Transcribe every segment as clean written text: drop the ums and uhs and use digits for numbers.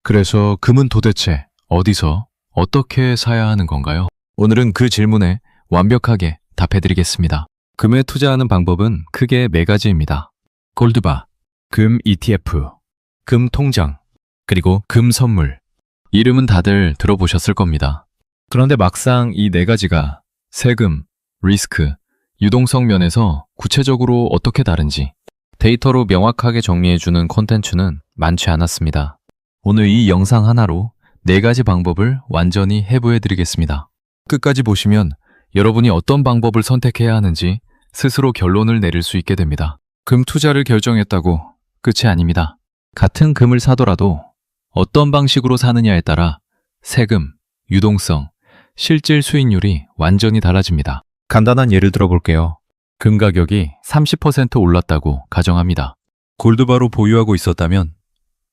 그래서 금은 도대체 어디서 어떻게 사야 하는 건가요? 오늘은 그 질문에 완벽하게 답해드리겠습니다. 금에 투자하는 방법은 크게 4가지입니다. 골드바, 금 ETF, 금 통장, 그리고 금 선물. 이름은 다들 들어보셨을 겁니다. 그런데 막상 이 4가지가 세금, 리스크, 유동성 면에서 구체적으로 어떻게 다른지 데이터로 명확하게 정리해주는 콘텐츠는 많지 않았습니다. 오늘 이 영상 하나로 4가지 방법을 완전히 해부해드리겠습니다. 끝까지 보시면 여러분이 어떤 방법을 선택해야 하는지 스스로 결론을 내릴 수 있게 됩니다. 금 투자를 결정했다고 끝이 아닙니다. 같은 금을 사더라도 어떤 방식으로 사느냐에 따라 세금, 유동성, 실질 수익률이 완전히 달라집니다. 간단한 예를 들어볼게요. 금 가격이 30% 올랐다고 가정합니다. 골드바로 보유하고 있었다면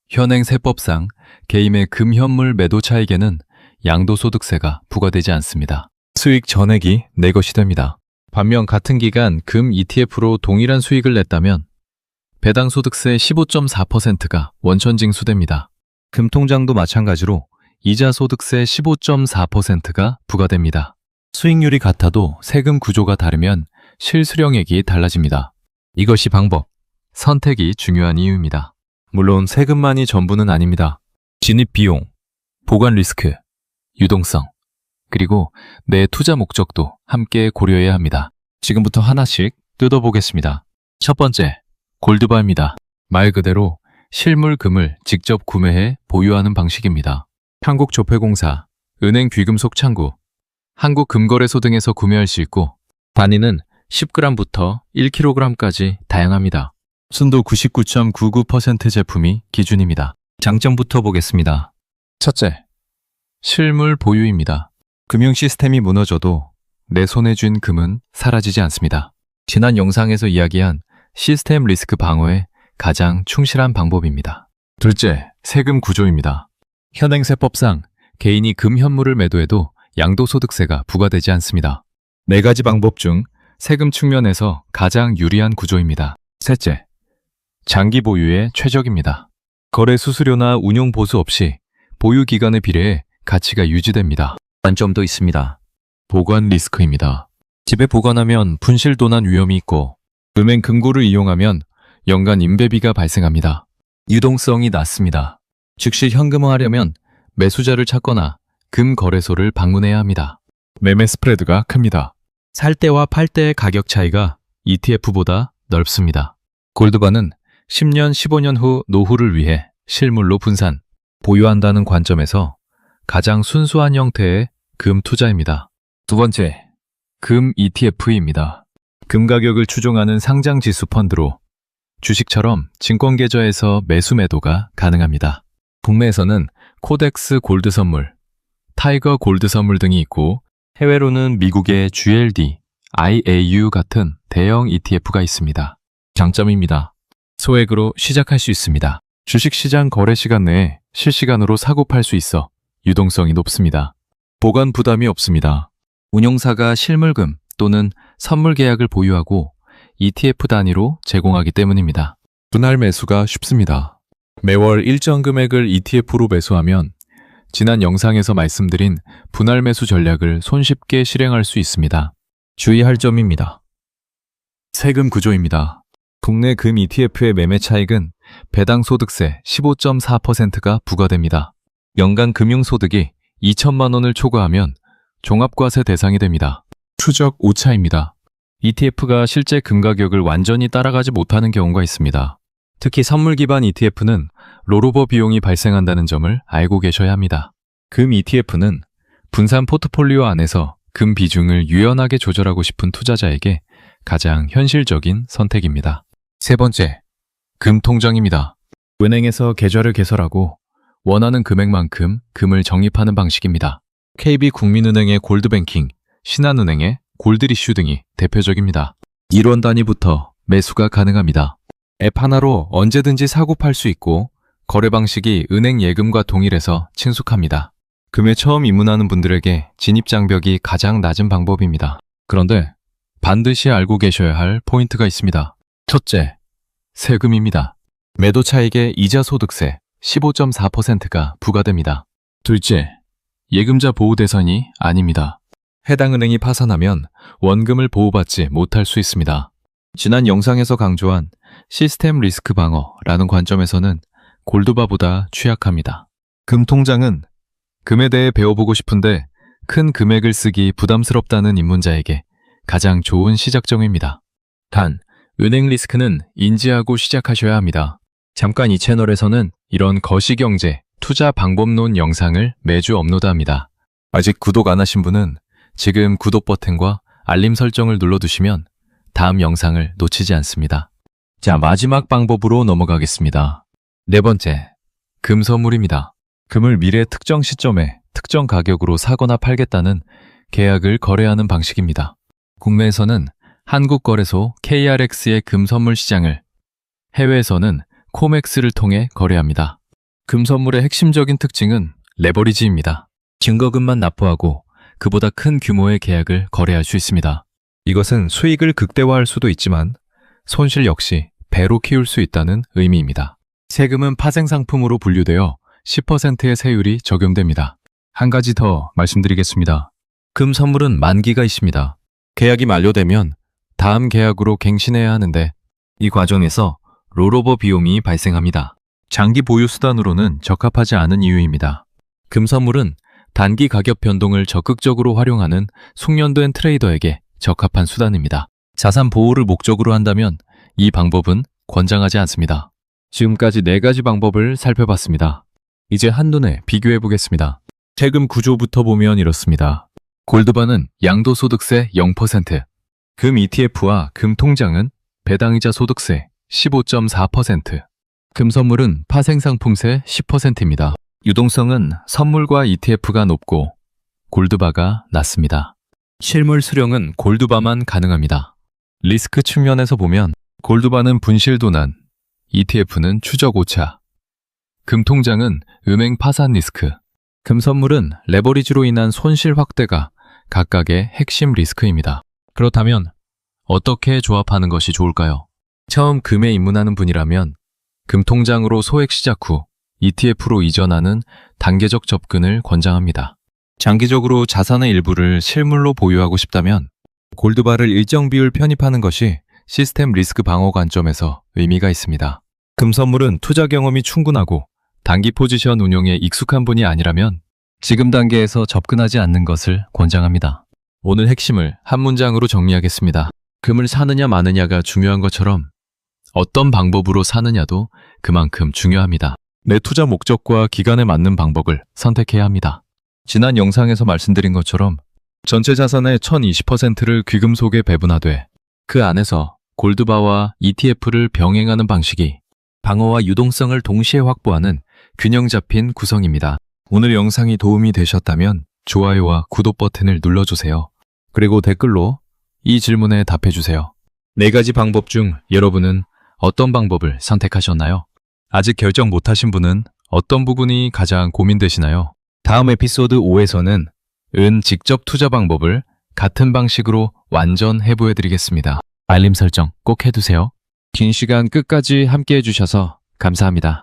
현행 세법상 개인의 금 현물 매도 차익에는 양도소득세가 부과되지 않습니다. 수익 전액이 내 것이 됩니다. 반면 같은 기간 금 ETF로 동일한 수익을 냈다면 배당 소득세 15.4%가 원천 징수됩니다. 금 통장도 마찬가지로 이자 소득세 15.4%가 부과됩니다. 수익률이 같아도 세금 구조가 다르면 실수령액이 달라집니다. 이것이 방법, 선택이 중요한 이유입니다. 물론 세금만이 전부는 아닙니다. 진입 비용, 보관 리스크, 유동성, 그리고 내 투자 목적도 함께 고려해야 합니다. 지금부터 하나씩 뜯어보겠습니다. 첫 번째, 골드바입니다. 말 그대로 실물 금을 직접 구매해 보유하는 방식입니다. 한국조폐공사, 은행 귀금속 창구, 한국금거래소 등에서 구매할 수 있고 단위는 10g부터 1kg까지 다양합니다. 순도 99.99% 제품이 기준입니다. 장점부터 보겠습니다. 첫째, 실물 보유입니다. 금융 시스템이 무너져도 내 손에 쥔 금은 사라지지 않습니다. 지난 영상에서 이야기한 시스템 리스크 방어에 가장 충실한 방법입니다. 둘째, 세금 구조입니다. 현행 세법상 개인이 금 현물을 매도해도 양도소득세가 부과되지 않습니다. 4가지 방법 중 세금 측면에서 가장 유리한 구조입니다. 셋째, 장기 보유에 최적입니다. 거래 수수료나 운용 보수 없이 보유 기간에 비례해 가치가 유지됩니다. 단점도 있습니다. 보관 리스크입니다. 집에 보관하면 분실 도난 위험이 있고 은행 금고를 이용하면 연간 임대비가 발생합니다. 유동성이 낮습니다. 즉시 현금화하려면 매수자를 찾거나 금 거래소를 방문해야 합니다. 매매 스프레드가 큽니다. 살 때와 팔 때의 가격 차이가 ETF보다 넓습니다. 골드바는 10년, 15년 후 노후를 위해 실물로 분산, 보유한다는 관점에서 가장 순수한 형태의 금 투자입니다. 두 번째, 금 ETF입니다. 금 가격을 추종하는 상장 지수 펀드로 주식처럼 증권 계좌에서 매수 매도가 가능합니다. 국내에서는 코덱스 골드 선물, 타이거 골드 선물 등이 있고 해외로는 미국의 GLD, IAU 같은 대형 ETF가 있습니다. 장점입니다. 소액으로 시작할 수 있습니다. 주식시장 거래 시간 내에 실시간으로 사고 팔 수 있어 유동성이 높습니다. 보관 부담이 없습니다. 운용사가 실물금 또는 선물 계약을 보유하고 ETF 단위로 제공하기 때문입니다. 분할 매수가 쉽습니다. 매월 일정 금액을 ETF로 매수하면 지난 영상에서 말씀드린 분할 매수 전략을 손쉽게 실행할 수 있습니다. 주의할 점입니다. 세금 구조입니다. 국내 금 ETF의 매매 차익은 배당 소득세 15.4%가 부과됩니다. 연간 금융소득이 2천만 원을 초과하면 종합과세 대상이 됩니다. 추적 오차입니다. ETF가 실제 금 가격을 완전히 따라가지 못하는 경우가 있습니다. 특히 선물 기반 ETF는 롤오버 비용이 발생한다는 점을 알고 계셔야 합니다. 금 ETF는 분산 포트폴리오 안에서 금 비중을 유연하게 조절하고 싶은 투자자에게 가장 현실적인 선택입니다. 세 번째, 금 통장입니다. 은행에서 계좌를 개설하고 원하는 금액만큼 금을 적립하는 방식입니다. KB국민은행의 골드뱅킹, 신한은행의 골드리슈 등이 대표적입니다. 1원 단위부터 매수가 가능합니다. 앱 하나로 언제든지 사고 팔 수 있고 거래 방식이 은행 예금과 동일해서 친숙합니다. 금에 처음 입문하는 분들에게 진입 장벽이 가장 낮은 방법입니다. 그런데 반드시 알고 계셔야 할 포인트가 있습니다. 첫째, 세금입니다. 매도 차익의 이자 소득세 15.4%가 부과됩니다. 둘째, 예금자 보호 대상이 아닙니다. 해당 은행이 파산하면 원금을 보호받지 못할 수 있습니다. 지난 영상에서 강조한 시스템 리스크 방어라는 관점에서는 골드바보다 취약합니다. 금통장은 금에 대해 배워보고 싶은데 큰 금액을 쓰기 부담스럽다는 입문자에게 가장 좋은 시작점입니다. 단, 은행 리스크는 인지하고 시작하셔야 합니다. 잠깐 이 채널에서는 이런 거시경제, 투자 방법론 영상을 매주 업로드합니다. 아직 구독 안 하신 분은 지금 구독 버튼과 알림 설정을 눌러두시면 다음 영상을 놓치지 않습니다. 자, 마지막 방법으로 넘어가겠습니다. 네 번째, 금 선물입니다. 금을 미래 특정 시점에 특정 가격으로 사거나 팔겠다는 계약을 거래하는 방식입니다. 국내에서는 한국거래소 KRX의 금 선물 시장을, 해외에서는 코맥스를 통해 거래합니다. 금 선물의 핵심적인 특징은 레버리지입니다. 증거금만 납부하고 그보다 큰 규모의 계약을 거래할 수 있습니다. 이것은 수익을 극대화할 수도 있지만 손실 역시 배로 키울 수 있다는 의미입니다. 세금은 파생상품으로 분류되어 10%의 세율이 적용됩니다. 한 가지 더 말씀드리겠습니다. 금 선물은 만기가 있습니다. 계약이 만료되면 다음 계약으로 갱신해야 하는데 이 과정에서 롤오버 비용이 발생합니다. 장기 보유 수단으로는 적합하지 않은 이유입니다. 금 선물은 단기 가격 변동을 적극적으로 활용하는 숙련된 트레이더에게 적합한 수단입니다. 자산 보호를 목적으로 한다면 이 방법은 권장하지 않습니다. 지금까지 4가지 방법을 살펴봤습니다. 이제 한눈에 비교해 보겠습니다. 세금 구조부터 보면 이렇습니다. 골드바는 양도소득세 0%, 금 ETF와 금 통장은 배당이자 소득세 15.4%, 금 선물은 파생상품세 10%입니다. 유동성은 선물과 ETF가 높고 골드바가 낮습니다. 실물 수령은 골드바만 가능합니다. 리스크 측면에서 보면 골드바는 분실 도난, ETF는 추적 오차, 금 통장은 은행 파산 리스크, 금 선물은 레버리지로 인한 손실 확대가 각각의 핵심 리스크입니다. 그렇다면 어떻게 조합하는 것이 좋을까요? 처음 금에 입문하는 분이라면 금 통장으로 소액 시작 후 ETF로 이전하는 단계적 접근을 권장합니다. 장기적으로 자산의 일부를 실물로 보유하고 싶다면 골드바를 일정 비율 편입하는 것이 시스템 리스크 방어 관점에서 의미가 있습니다. 금 선물은 투자 경험이 충분하고 단기 포지션 운용에 익숙한 분이 아니라면 지금 단계에서 접근하지 않는 것을 권장합니다. 오늘 핵심을 한 문장으로 정리하겠습니다. 금을 사느냐 마느냐가 중요한 것처럼 어떤 방법으로 사느냐도 그만큼 중요합니다. 내 투자 목적과 기간에 맞는 방법을 선택해야 합니다. 지난 영상에서 말씀드린 것처럼 전체 자산의 1020%를 귀금속에 배분하되 그 안에서 골드바와 ETF를 병행하는 방식이 방어와 유동성을 동시에 확보하는 균형 잡힌 구성입니다. 오늘 영상이 도움이 되셨다면 좋아요와 구독 버튼을 눌러주세요. 그리고 댓글로 이 질문에 답해주세요. 4가지 방법 중 여러분은 어떤 방법을 선택하셨나요? 아직 결정 못하신 분은 어떤 부분이 가장 고민되시나요? 다음 에피소드 5에서는 은 직접 투자 방법을 같은 방식으로 완전 해보여드리겠습니다. 알림 설정 꼭 해두세요. 긴 시간 끝까지 함께 해주셔서 감사합니다.